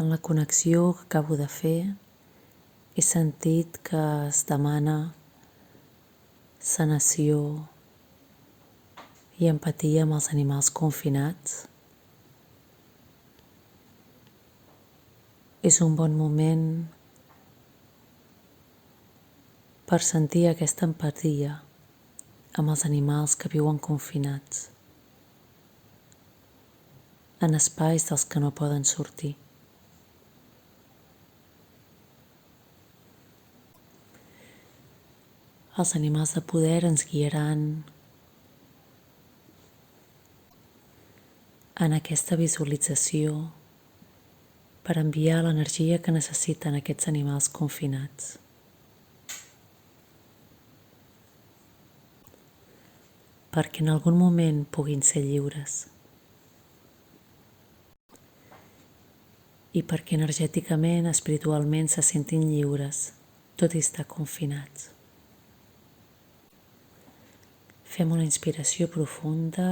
En la connexió que acabo de fer, he sentit que es demana sanació i empatia amb els animals confinats. És un bon moment per sentir aquesta empatia amb els animals que viuen confinats en espais dels que no poden sortir. Els animals de poder ens guiaran en aquesta visualització per enviar l'energia que necessiten aquests animals confinats. Perquè en algun moment puguin ser lliures i perquè energèticament, espiritualment se sentin lliures, tot i estar confinats. Fem una inspiració profunda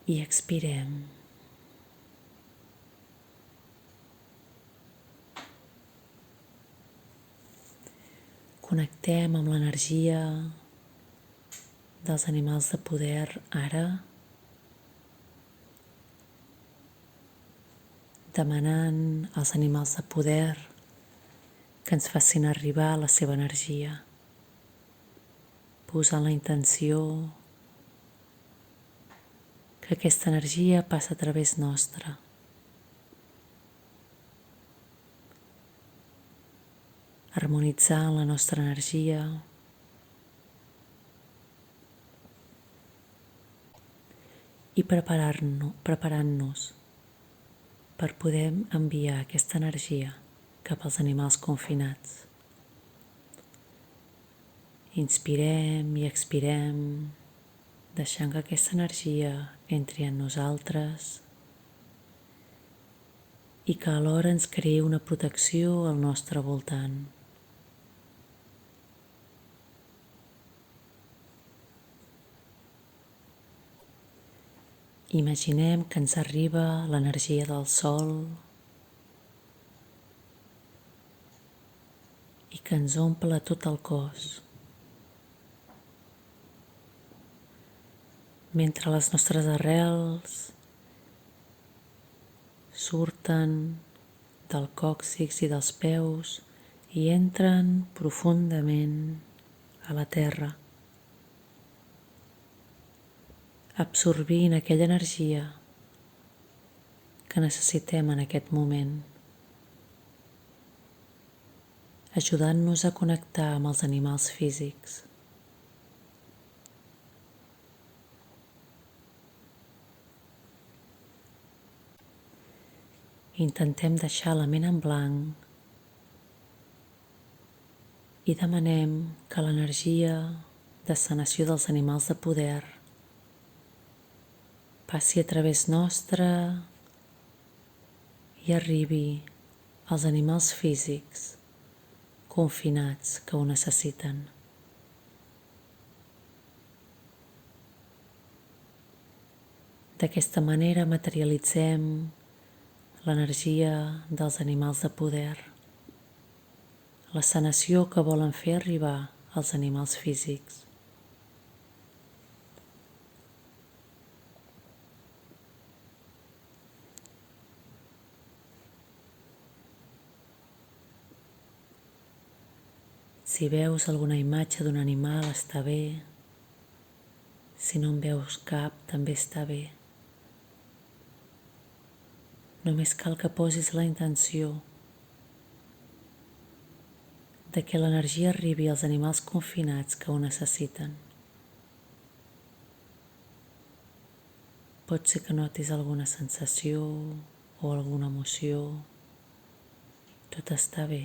i expirem. Connectem amb l'energia dels animals de poder ara, demanant als animals de poder que ens facin arribar la seva energia, posant la intenció que aquesta energia passa a través nostre, harmonitzant la nostra energia i preparant-nos per poder enviar aquesta energia cap als animals confinats. Inspirem i expirem, deixant que aquesta energia entri en nosaltres i que alhora ens creï una protecció al nostre voltant. Imaginem que ens arriba l'energia del sol i que ens omple tot el cos, mentre les nostres arrels surten del còccix i dels peus i entren profundament a la terra, absorbint aquella energia que necessitem en aquest moment, ajudant-nos a connectar amb els animals físics. Intentem deixar la ment en blanc i demanem que l'energia de sanació dels animals de poder passi a través nostre i arribi als animals físics confinats que ho necessiten. D'aquesta manera materialitzem l'energia dels animals de poder, la sanació que volen fer arribar als animals físics. Si veus alguna imatge d'un animal, està bé. Si no en veus cap, també està bé. Només cal que posis la intenció de que l'energia arribi als animals confinats que ho necessiten. Pot ser que notis alguna sensació o alguna emoció. Tot està bé.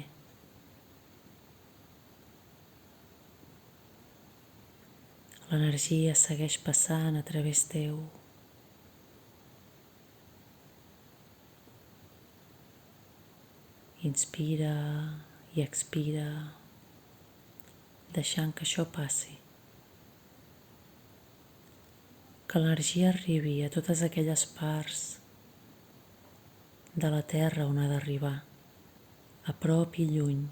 L'energia segueix passant a través teu. Inspira i expira, deixant que això passi. que l'energia arribi a totes aquelles parts de la Terra on ha d'arribar, a prop i lluny,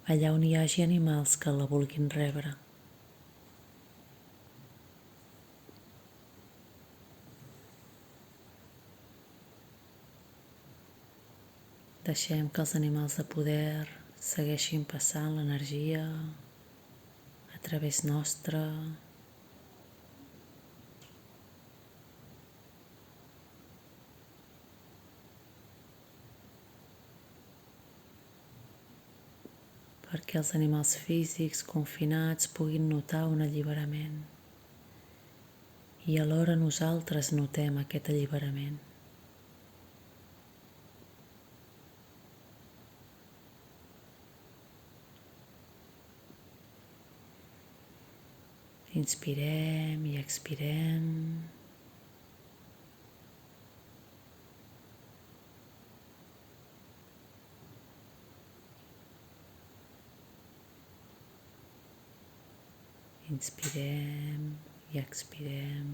allà on hi hagi animals que la vulguin rebre. Deixem que els animals de poder segueixin passant l'energia a través nostre, perquè els animals físics confinats puguin notar un alliberament i alhora nosaltres notem aquest alliberament. Inspirem i expirem. Inspirem i expirem.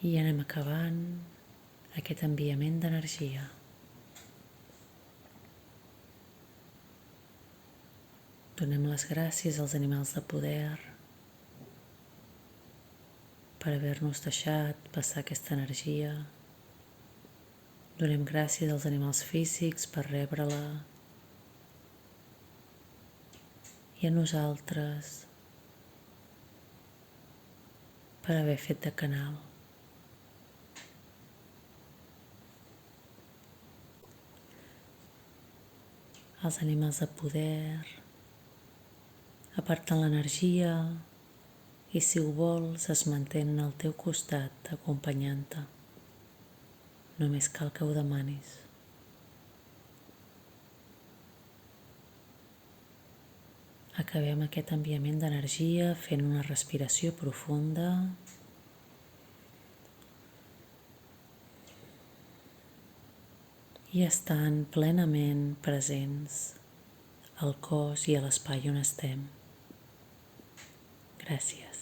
I anem acabant aquest enviament d'energia. Donem les gràcies als animals de poder per haver-nos deixat passar aquesta energia. Donem gràcies als animals físics per rebre-la i a nosaltres per haver fet de canal. Els animals de poder aparten l'energia i, si ho vols, es mantenen al teu costat acompanyant-te. Només cal que ho demanis. Acabem aquest enviament d'energia fent una respiració profunda i estant plenament presents al cos i a l'espai on estem. Gràcies.